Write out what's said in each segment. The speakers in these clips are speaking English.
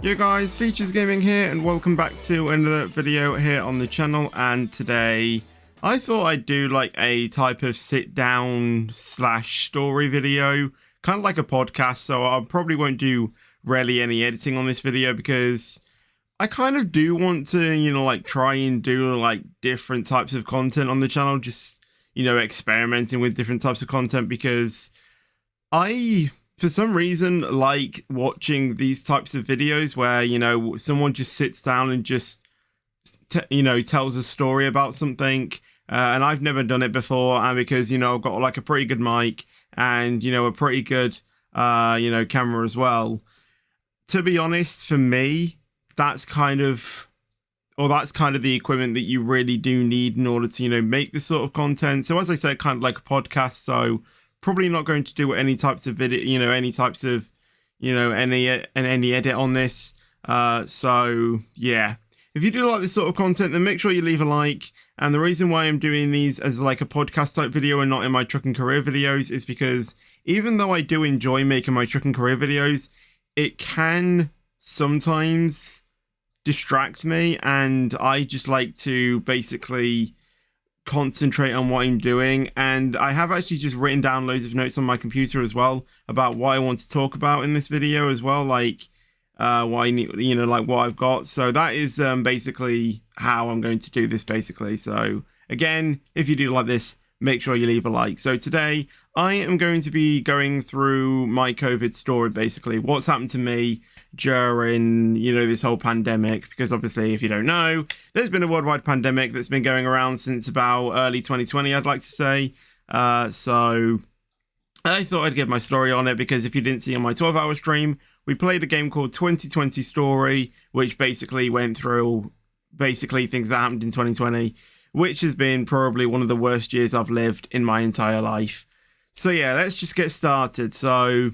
Yo guys, Features Gaming here, and welcome back to another video here on the channel. And today I thought I'd do like a type of sit down slash story video, kind of like a podcast. So I probably won't do really any editing on this video because I kind of do want to, like try and do like different types of content on the channel, just, experimenting with different types of content, because for some reason, like watching these types of videos where, someone just sits down and just, tells a story about something. And I've never done it before. And because, I've got like a pretty good mic and, a pretty good, camera as well. To be honest, for me, that's kind of the equipment that you really do need in order to, make this sort of content. So as I said, kind of like a podcast. So probably not going to do any types of video, any types of, any edit on this. So yeah, if you do like this sort of content, then make sure you leave a like. And the reason why I'm doing these as like a podcast type video and not in my truck and career videos is because even though I do enjoy making my truck and career videos, it can sometimes distract me, and I just like to basically concentrate on what I'm doing. And I have actually just written down loads of notes on my computer as well about what I want to talk about in this video as well, like what I need, like what I've got. So that is basically how I'm going to do this basically. So again, if you do like this, make sure you leave a like. So today I am going to be going through my COVID story, basically what's happened to me during, this whole pandemic, because obviously if you don't know, there's been a worldwide pandemic that's been going around since about early 2020, I'd like to say. So I thought I'd give my story on it, because if you didn't see on my 12-hour stream, we played a game called 2020 Story, which basically went through things that happened in 2020, which has been probably one of the worst years I've lived in my entire life. So yeah, let's just get started. So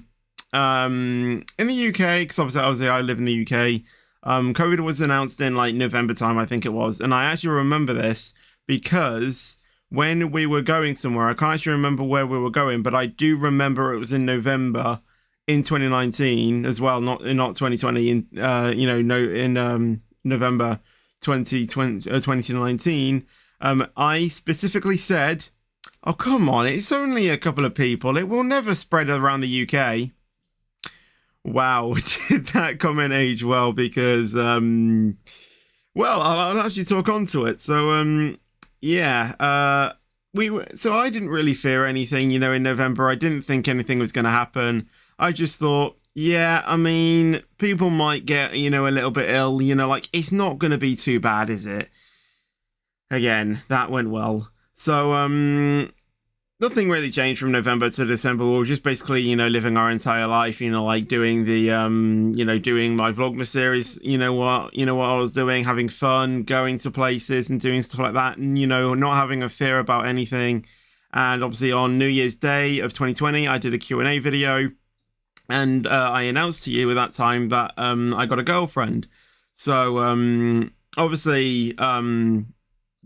in the UK, because obviously I live in the UK, COVID was announced in like November time, I think it was. And I actually remember this because when we were going somewhere, I can't actually remember where we were going, but I do remember it was in November in 2019 as well, not 2020, in November 2019. I specifically said, oh, come on, it's only a couple of people. It will never spread around the UK. Wow, did that comment age well? Because, well, I'll actually talk on to it. So, yeah, so I didn't really fear anything, in November. I didn't think anything was going to happen. I just thought, yeah, I mean, people might get, a little bit ill, like, it's not going to be too bad, is it? Again, that went well. So, nothing really changed from November to December. We were just basically, living our entire life, like doing the, doing my Vlogmas series, what I was doing, having fun, going to places and doing stuff like that, and, not having a fear about anything. And obviously on New Year's Day of 2020, I did a Q&A video, and I announced to you at that time that I got a girlfriend. So, obviously,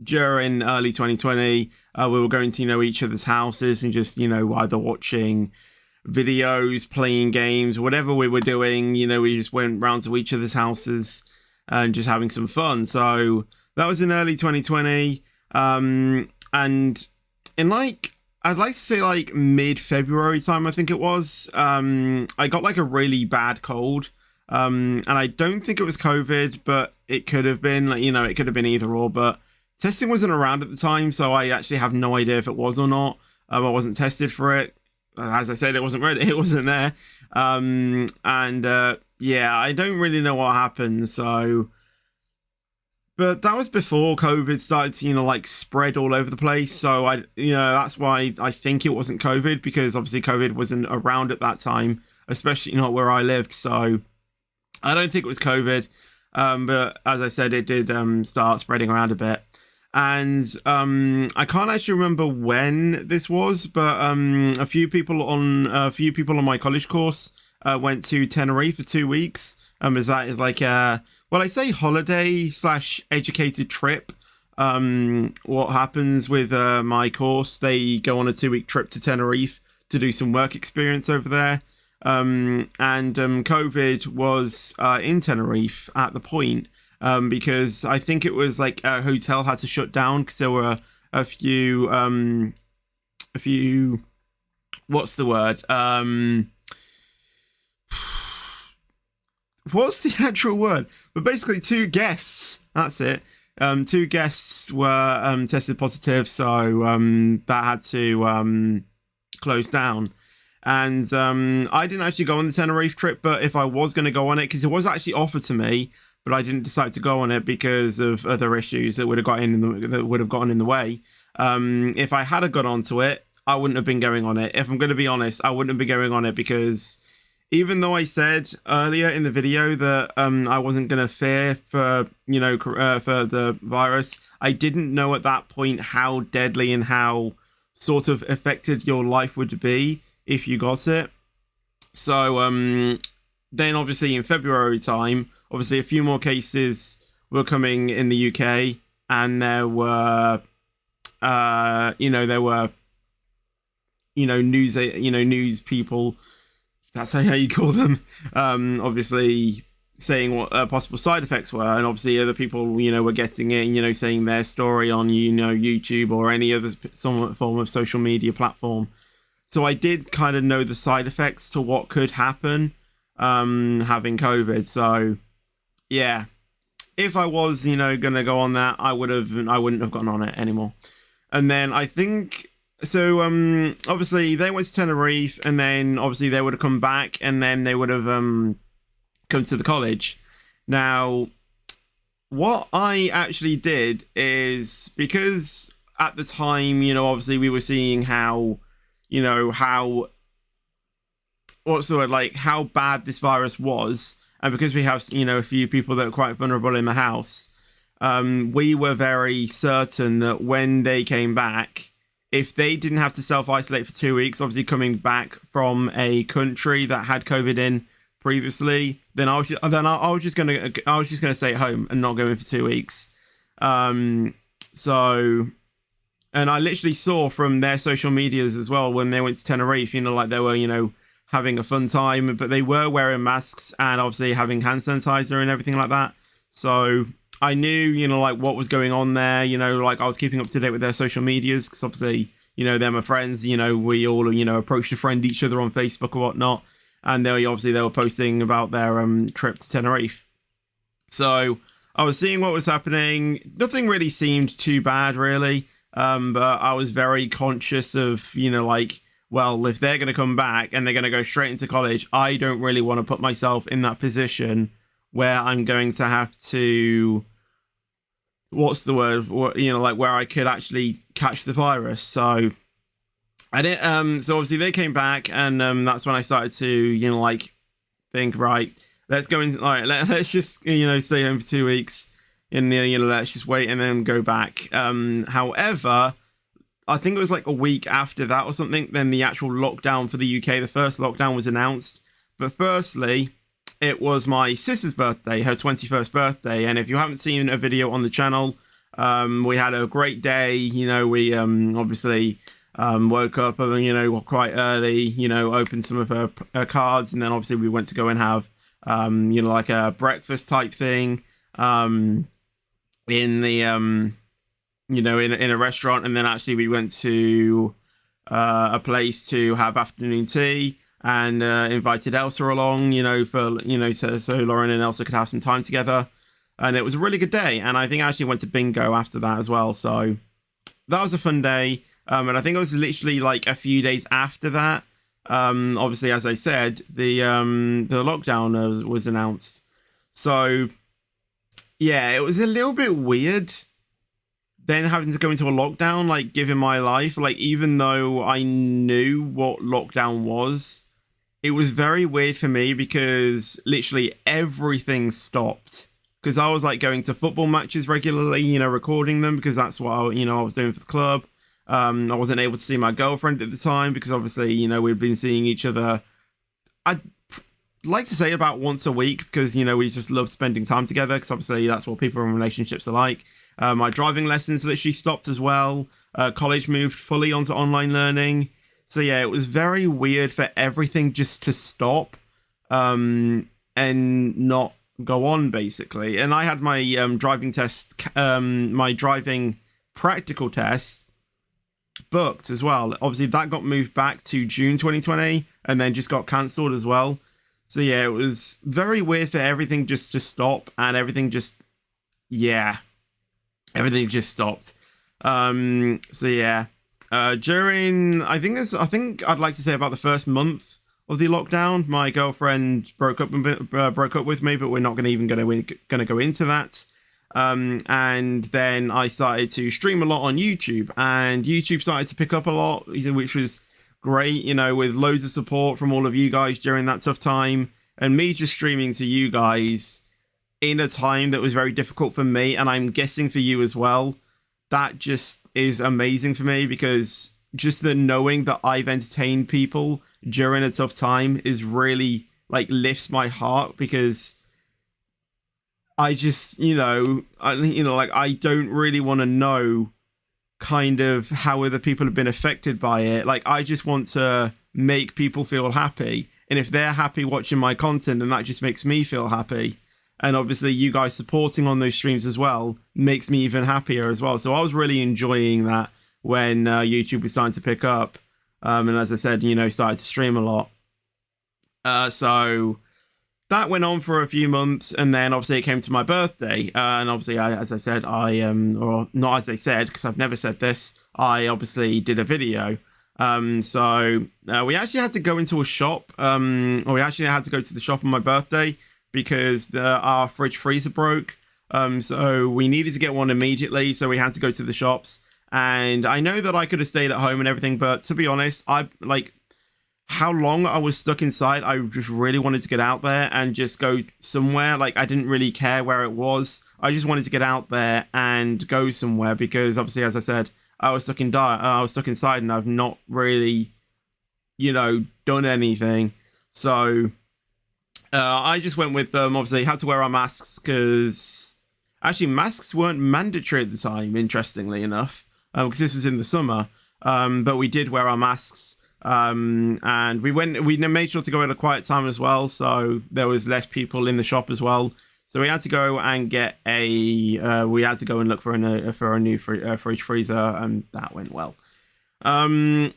during early 2020, we were going to, each other's houses and just, either watching videos, playing games, whatever we were doing, we just went round to each other's houses and just having some fun. So that was in early 2020. And in like, I'd like to say like mid-February time, I think it was, I got like a really bad cold. And I don't think it was COVID, but it could have been, like, it could have been either or, but testing wasn't around at the time, so I actually have no idea if it was or not. I wasn't tested for it. As I said, it wasn't ready. It wasn't there. Yeah, I don't really know what happened. So, but that was before COVID started to, like spread all over the place. So that's why I think it wasn't COVID, because obviously COVID wasn't around at that time, especially not where I lived. So I don't think it was COVID. But as I said, it did start spreading around a bit. And I can't actually remember when this was, but a few people on my college course went to Tenerife for 2 weeks. As that is like a, well, I say holiday / educated trip what happens with my course. They go on a 2-week trip to Tenerife to do some work experience over there. And COVID was in Tenerife at the point, because I think it was like a hotel had to shut down because there were a few, what's the word? What's the actual word? But basically, 2 guests. That's it. 2 guests were tested positive, so that had to close down. And I didn't actually go on the Tenerife trip, but if I was going to go on it, because it was actually offered to me, but I didn't decide to go on it because of other issues that would have gotten in the way. If I had got onto it, I wouldn't have been going on it. If I'm going to be honest, I wouldn't have been going on it because even though I said earlier in the video that I wasn't going to fear for for the virus, I didn't know at that point how deadly and how sort of affected your life would be if you got it. So then obviously in February time, obviously a few more cases were coming in the UK, and there were news people, that's how you call them, obviously saying what possible side effects were, and obviously other people were getting it, saying their story on YouTube or any other some form of social media platform. So I did kind of know the side effects to what could happen having COVID. So yeah, if I was gonna go on that, I wouldn't have gotten on it anymore. And then I think so obviously they went to Tenerife, and then obviously they would have come back, and then they would have come to the college. Now what I actually did is, because at the time obviously we were seeing how how bad this virus was, and because we have a few people that are quite vulnerable in the house, we were very certain that when they came back, if they didn't have to self-isolate for 2 weeks, obviously coming back from a country that had COVID in previously, then I was just gonna stay at home and not go in for 2 weeks. And I literally saw from their social medias as well when they went to Tenerife, they were having a fun time, but they were wearing masks and obviously having hand sanitizer and everything like that. So I knew, what was going on there. I was keeping up to date with their social medias because obviously, they're my friends. We all, approached to friend each other on Facebook or whatnot. And they were posting about their trip to Tenerife. So I was seeing what was happening. Nothing really seemed too bad, really. But I was very conscious of, well, if they're going to come back and they're going to go straight into college, I don't really want to put myself in that position where I'm going to have to, what's the word, where I could actually catch the virus. So I didn't, so obviously they came back, and that's when I started to, think, right, let's go in, let's just, stay home for 2 weeks. And let's just wait and then go back. However, I think it was like a week after that or something, then the actual lockdown for the UK, the first lockdown, was announced. But firstly, it was my sister's birthday, her 21st birthday. And if you haven't seen a video on the channel, we had a great day. We obviously woke up quite early, opened some of her cards, and then obviously we went to go and have like a breakfast type thing in the in a restaurant. And then actually we went to a place to have afternoon tea, and invited Elsa along, so Lauren and Elsa could have some time together. And it was a really good day. And I think I actually went to bingo after that as well. So that was a fun day. And I think it was literally like a few days after that. Obviously, as I said, the lockdown was announced. So yeah, it was a little bit weird then having to go into a lockdown, given my life, even though I knew what lockdown was, it was very weird for me because literally everything stopped. Because I was going to football matches regularly, recording them, because that's what I was doing for the club. I wasn't able to see my girlfriend at the time because obviously, we'd been seeing each other. like to say about once a week because, you know, we just love spending time together because obviously that's what people in relationships are like. My driving lessons literally stopped as well. College moved fully onto online learning. So yeah, it was very weird for everything just to stop and not go on, basically. And I had my driving test, my driving practical test booked as well. Obviously, that got moved back to June 2020 and then just got cancelled as well. So yeah, it was very weird for everything just to stop and everything just, yeah, everything just stopped. So yeah, during I think I'd like to say about the first month of the lockdown, my girlfriend broke up with me, but we're not going to go into that. And then I started to stream a lot on YouTube, and YouTube started to pick up a lot, which was great, you know, with loads of support from all of you guys during that tough time, and me just streaming to you guys in a time that was very difficult for me, and I'm guessing for you as well. That just is amazing for me, because just the knowing that I've entertained people during a tough time is really, like, lifts my heart, because I just, like, I don't really want to know kind of how other people have been affected by it. Like, I just want to make people feel happy, and if they're happy watching my content, then that just makes me feel happy. And obviously you guys supporting on those streams as well makes me even happier as well. So I was really enjoying that when YouTube was starting to pick up, and as I said, started to stream a lot. So that went on for a few months, and then obviously it came to my birthday, and obviously, as I said, or not as I said, because I've never said this, I obviously did a video. So we actually had to go into a shop, or we actually had to go to the shop on my birthday, because our fridge freezer broke. So we needed to get one immediately, so we had to go to the shops. And I know that I could have stayed at home and everything, but to be honest, how long I was stuck inside, I just really wanted to get out there and just go somewhere. Like, I didn't really care where it was. I just wanted to get out there and go somewhere, because obviously, as I said, I was stuck inside, and I've not really, done anything. So I just went with obviously had to wear our masks, because actually masks weren't mandatory at the time, interestingly enough, because this was in the summer. But we did wear our masks. And we made sure to go at a quiet time as well, so there was less people in the shop as well. So we had to go and get we had to go and look for a new fridge freezer, and that went well. I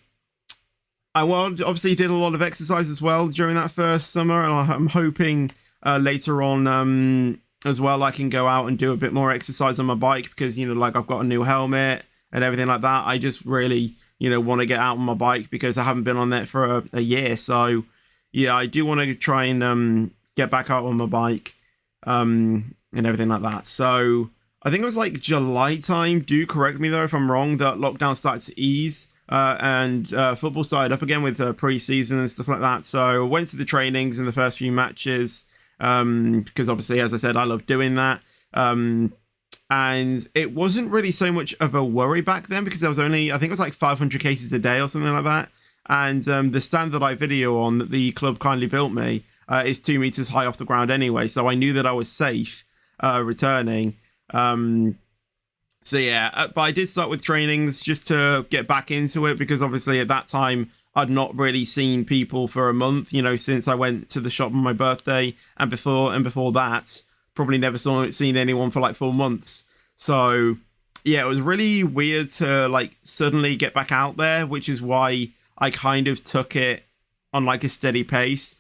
obviously did a lot of exercise as well during that first summer, and I'm hoping later on as well I can go out and do a bit more exercise on my bike, because like, I've got a new helmet and everything like that. I just really want to get out on my bike, because I haven't been on that for a year. So yeah, I do want to try and get back out on my bike and everything like that. So I think it was like July time. Do correct me though if I'm wrong, that lockdown started to ease and football started up again with pre-season and stuff like that. So I went to the trainings in the first few matches, because obviously, as I said, I love doing that. And it wasn't really so much of a worry back then, because there was only, I think it was like 500 cases a day or something like that. And the stand that I video on, that the club kindly built me, is 2 meters high off the ground anyway. So I knew that I was safe returning. So yeah, but I did start with trainings just to get back into it, because obviously at that time I'd not really seen people for a month, since I went to the shop on my birthday, and before that, probably never seen anyone for like 4 months. So yeah, it was really weird to like suddenly get back out there, which is why I kind of took it on like a steady pace.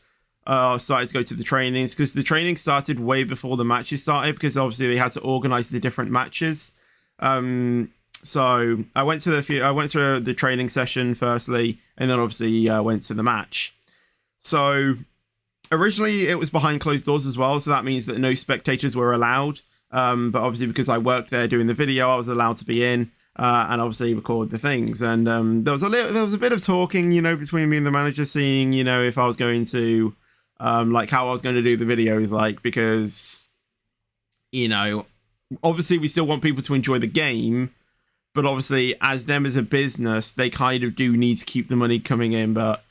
Started to go to the trainings, because the training started way before the matches started, because obviously they had to organize the different matches. So I went to the training session firstly, and then obviously went to the match. So originally it was behind closed doors as well, so that means that no spectators were allowed. But obviously, because I worked there doing the video, I was allowed to be in and obviously record the things. And there was a bit of talking, between me and the manager, seeing, if I was going to like how I was going to do the videos, like, because obviously we still want people to enjoy the game, but obviously as a business, they kind of do need to keep the money coming in. But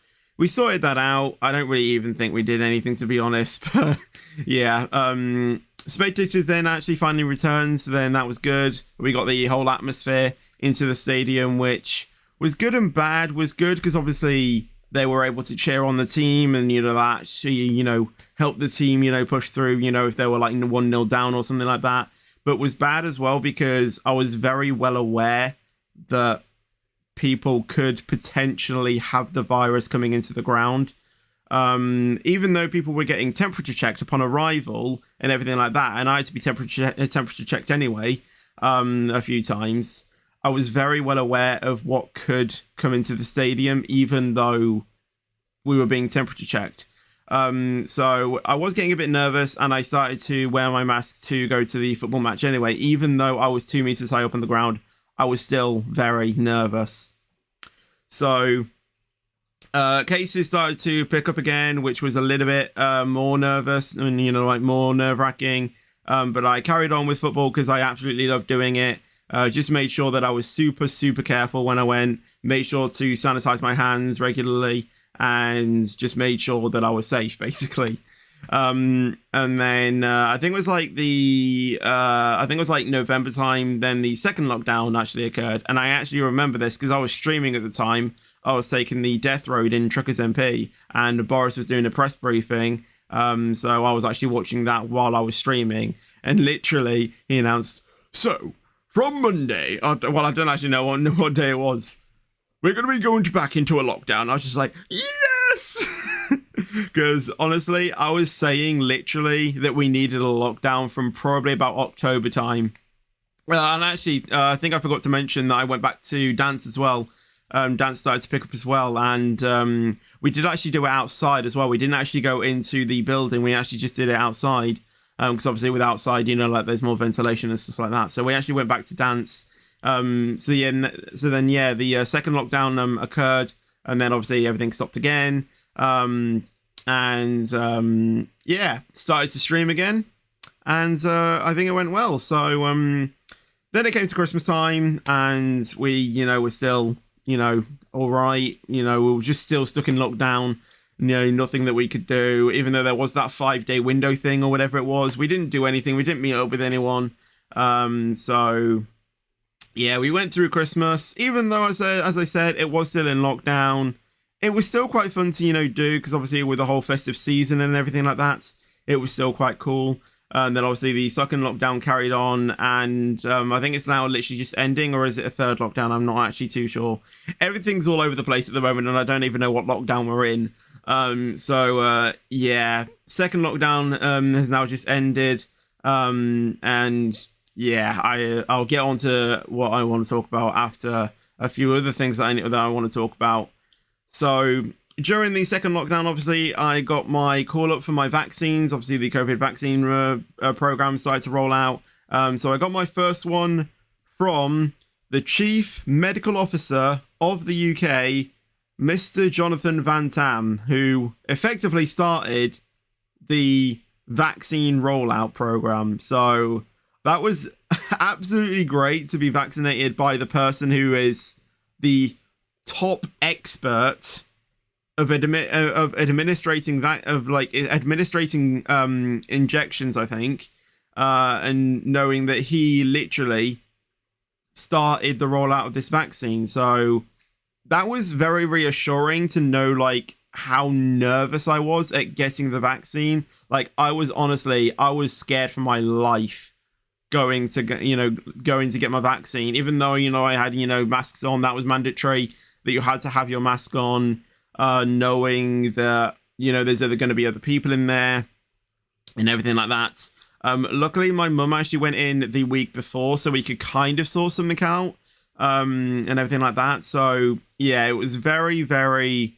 we sorted that out. I don't really even think we did anything, to be honest. But yeah, spectators then actually finally returned, so then that was good. We got the whole atmosphere into the stadium, which was good and bad. Was good because obviously they were able to cheer on the team, and that actually help the team push through. If they were like 1-0 down or something like that. But was bad as well because I was very well aware that people could potentially have the virus coming into the ground. Even though people were getting temperature checked upon arrival and everything like that, and I had to be temperature checked anyway a few times, I was very well aware of what could come into the stadium, even though we were being temperature checked. So I was getting a bit nervous, and I started to wear my mask to go to the football match anyway. Even though I was 2 meters high up on the ground, I was still very nervous. So cases started to pick up again, which was a little bit more nervous and, more nerve-wracking. But I carried on with football because I absolutely loved doing it. Just made sure that I was super, super careful when I went. Made sure to sanitize my hands regularly, and just made sure that I was safe, basically. And then I think it was like November time. Then the second lockdown actually occurred, and I actually remember this because I was streaming at the time. I was taking the Death Road in Truckers MP, and Boris was doing a press briefing. So I was actually watching that while I was streaming, and literally he announced, "So from Monday, I don't actually know what day it was. We're going to be going back into a lockdown." I was just like, yes! Because honestly, I was saying literally that we needed a lockdown from probably about October time. And actually, I think I forgot to mention that I went back to dance as well. Dance started to pick up as well. And we did actually do it outside as well. We didn't actually go into the building. We actually just did it outside. Because obviously with outside, there's more ventilation and stuff like that. So we actually went back to dance. The second lockdown occurred, and then obviously everything stopped again. Started to stream again, and I think it went well. So then it came to Christmas time, and we were still all right. We were just still stuck in lockdown. Nothing that we could do, even though there was that 5-day window thing or whatever it was. We didn't do anything. We didn't meet up with anyone. So yeah, we went through Christmas, even though, as I said, it was still in lockdown. It was still quite fun to, do, because obviously with the whole festive season and everything like that, it was still quite cool. And then obviously the second lockdown carried on, and I think it's now literally just ending, or is it a third lockdown? I'm not actually too sure. Everything's all over the place at the moment, and I don't even know what lockdown we're in. Second lockdown has now just ended. I'll get on to what I want to talk about after a few other things that I want to talk about. So during the second lockdown, obviously, I got my call up for my vaccines. Obviously, the COVID vaccine program started to roll out. So I got my first one from the Chief Medical Officer of the UK, Mr. Jonathan Van Tam, who effectively started the vaccine rollout program. So that was absolutely great to be vaccinated by the person who is the top expert of administrating injections, I think, and knowing that he literally started the rollout of this vaccine. So that was very reassuring to know how nervous I was at getting the vaccine. I was scared for my life going to get my vaccine, even though I had masks on. That was mandatory, that you had to have your mask on, knowing that there's either going to be other people in there and everything like that. Luckily my mum actually went in the week before, so we could kind of sort something out, and everything like that. So yeah, it was very, very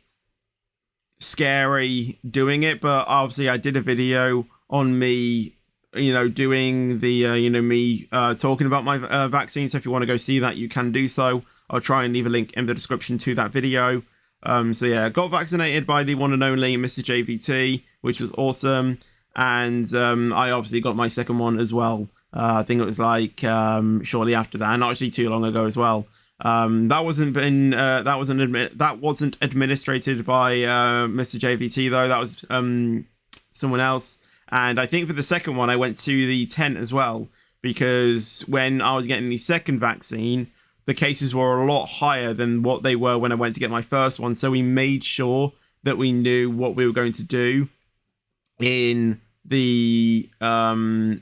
scary doing it, but obviously I did a video on me doing the me talking about my vaccine. So if you want to go see that, you can do so. I'll try and leave a link in the description to that video. So yeah, got vaccinated by the one and only Mr. JVT, which was awesome. And I obviously got my second one as well. I think it was shortly after that, and not actually too long ago as well. That wasn't administrated by Mr. JVT though. That was someone else. And I think for the second one, I went to the tent as well, because when I was getting the second vaccine, the cases were a lot higher than what they were when I went to get my first one. So we made sure that we knew what we were going to do in the in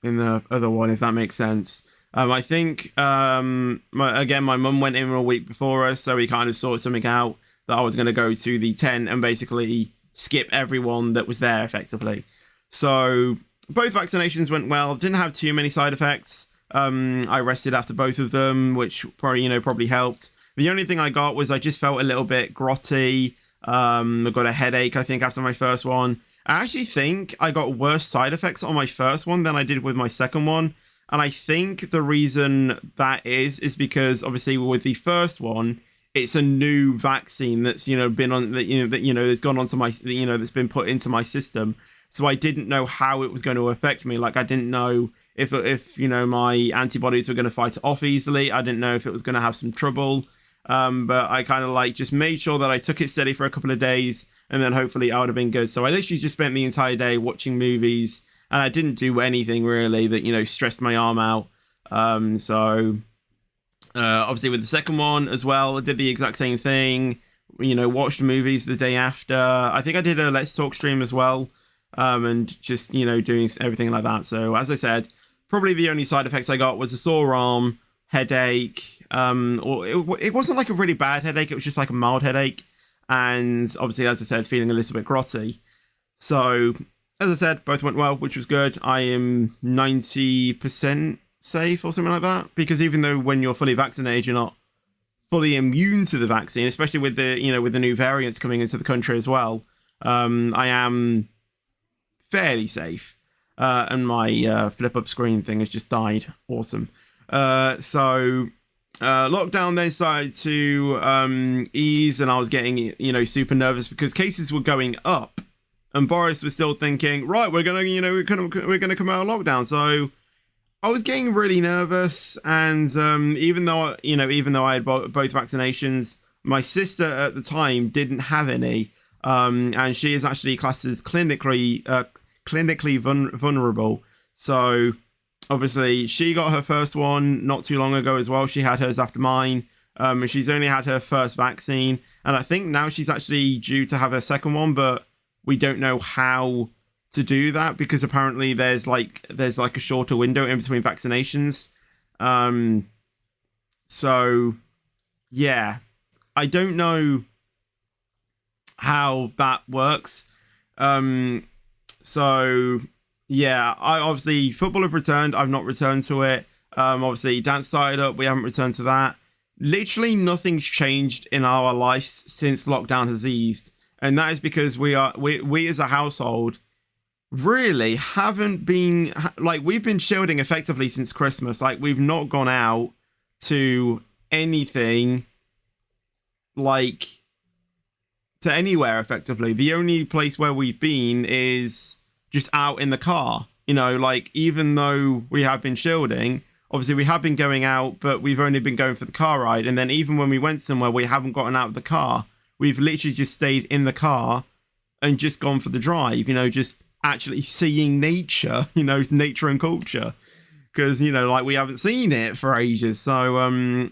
the other one, if that makes sense. I think my mum went in a week before us, so we kind of sorted something out that I was going to go to the tent and basically skip everyone that was there effectively. So both vaccinations went well. Didn't have too many side effects. I rested after both of them, which probably helped. The only thing I got was I just felt a little bit grotty. I got a headache, I think, after my first one. I actually think I got worse side effects on my first one than I did with my second one. And I think the reason that is because obviously with the first one, it's a new vaccine that's been on that's gone onto my that's been put into my system. So I didn't know how it was going to affect me. Like I didn't know if my antibodies were going to fight it off easily. I didn't know if it was going to have some trouble. But I kind of just made sure that I took it steady for a couple of days, and then hopefully I would have been good. So I literally just spent the entire day watching movies, and I didn't do anything really that stressed my arm out. Obviously with the second one as well, I did the exact same thing. Watched movies the day after. I think I did a Let's Talk stream as well, and just doing everything like that. So as I said, probably the only side effects I got was a sore arm, headache. Or it wasn't like a really bad headache. It was just like a mild headache, and obviously, as I said, feeling a little bit grotty. So as I said, both went well, which was good. I am 90% safe or something like that, because even though when you're fully vaccinated, you're not fully immune to the vaccine, especially with the with the new variants coming into the country as well. I am fairly safe, and my flip up screen thing has just died. Awesome. Lockdown then started to ease, and I was getting super nervous because cases were going up, and Boris was still thinking, right, we're gonna we're gonna come out of lockdown. So I was getting really nervous, and even though I had both vaccinations, my sister at the time didn't have any, and she is actually classed as clinically vulnerable. So obviously, she got her first one not too long ago as well. She had hers after mine. And she's only had her first vaccine. And I think now she's actually due to have her second one, but we don't know how to do that because apparently there's like a shorter window in between vaccinations. So, yeah. I don't know how that works. Yeah, I obviously football have returned. I've not returned to it. Obviously dance started up. We haven't returned to that. Literally nothing's changed in our lives since lockdown has eased, and that is because we as a household really haven't been we've been shielding effectively since Christmas. Like we've not gone out to anything to anywhere effectively. The only place where we've been is just out in the car, even though we have been shielding, obviously we have been going out, but we've only been going for the car ride. And then even when we went somewhere, we haven't gotten out of the car. We've literally just stayed in the car and just gone for the drive, just actually seeing nature, nature and culture. Because, we haven't seen it for ages. So,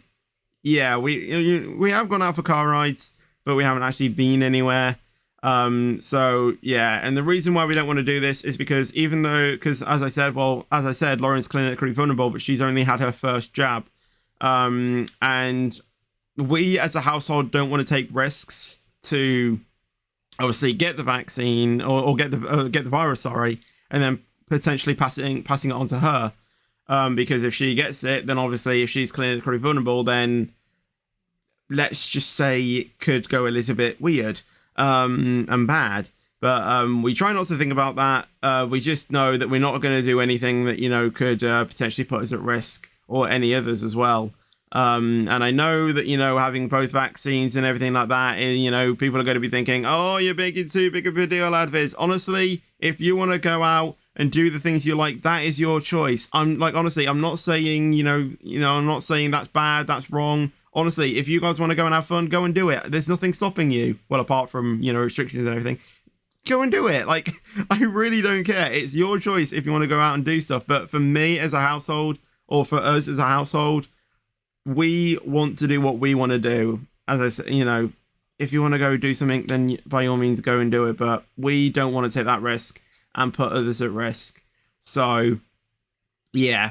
yeah, we have gone out for car rides, but we haven't actually been anywhere. So yeah, and the reason why we don't want to do this is because as I said, Lauren's clinically vulnerable, but she's only had her first jab. And we as a household don't want to take risks to obviously get the vaccine or get the virus, and then potentially passing it on to her. Because if she gets it, then obviously if she's clinically vulnerable, then let's just say it could go a little bit weird. And bad, but we try not to think about that. We just know that we're not going to do anything that could potentially put us at risk, or any others as well. And I know that having both vaccines and everything like that, people are going to be thinking, oh, you're making too big of a deal out of it. Honestly, if you want to go out and do the things you like, that is your choice. I'm like, honestly, I'm not saying, I'm not saying that's bad, that's wrong. Honestly, if you guys want to go and have fun, go and do it. There's nothing stopping you. Well, apart from, restrictions and everything. Go and do it. Like, I really don't care. It's your choice if you want to go out and do stuff. But for me as a household, or for us as a household, we want to do what we want to do. As I said, if you want to go do something, then by all means go and do it. But we don't want to take that risk and put others at risk. So, yeah,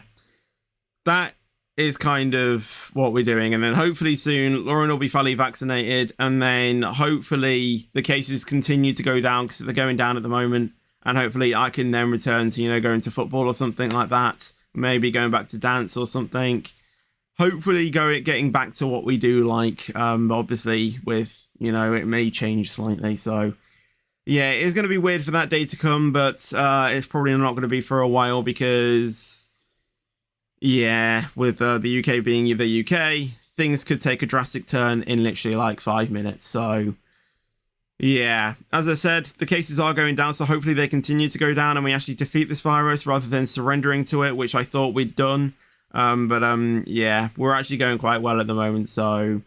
that is kind of what we're doing. And then hopefully soon Lauren will be fully vaccinated, and then hopefully the cases continue to go down, because they're going down at the moment, and hopefully I can then return to going to football or something like that, maybe going back to dance or something. Hopefully getting back to what we do like. Obviously with it may change slightly, so yeah, it's going to be weird for that day to come, but it's probably not going to be for a while, because yeah, with the UK being the UK, things could take a drastic turn in literally like 5 minutes. So, yeah, as I said, the cases are going down, so hopefully they continue to go down and we actually defeat this virus rather than surrendering to it, which I thought we'd done. Yeah, we're actually going quite well at the moment. So,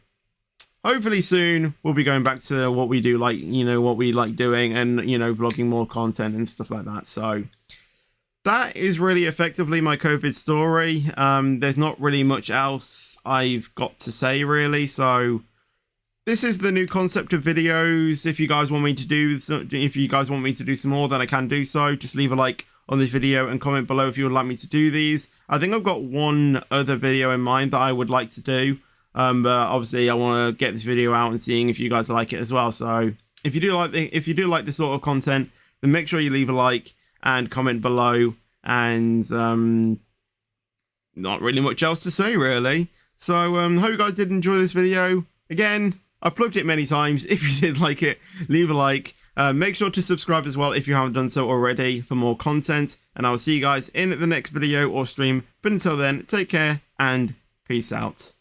hopefully soon we'll be going back to what we do like, what we like doing, and, vlogging more content and stuff like that. So, that is really effectively my COVID story. There's not really much else I've got to say, really. So this is the new concept of videos. If you guys want me to do some more, then I can do so. Just leave a like on this video and comment below if you would like me to do these. I think I've got one other video in mind that I would like to do. But obviously I want to get this video out and seeing if you guys like it as well. So if you do like this sort of content, then make sure you leave a like and comment below, and not really much else to say, really. So hope you guys did enjoy this video. Again, I've plugged it many times. If you did like it, leave a like. Make sure to subscribe as well if you haven't done so already for more content, and I will see you guys in the next video or stream. But until then, take care and peace out.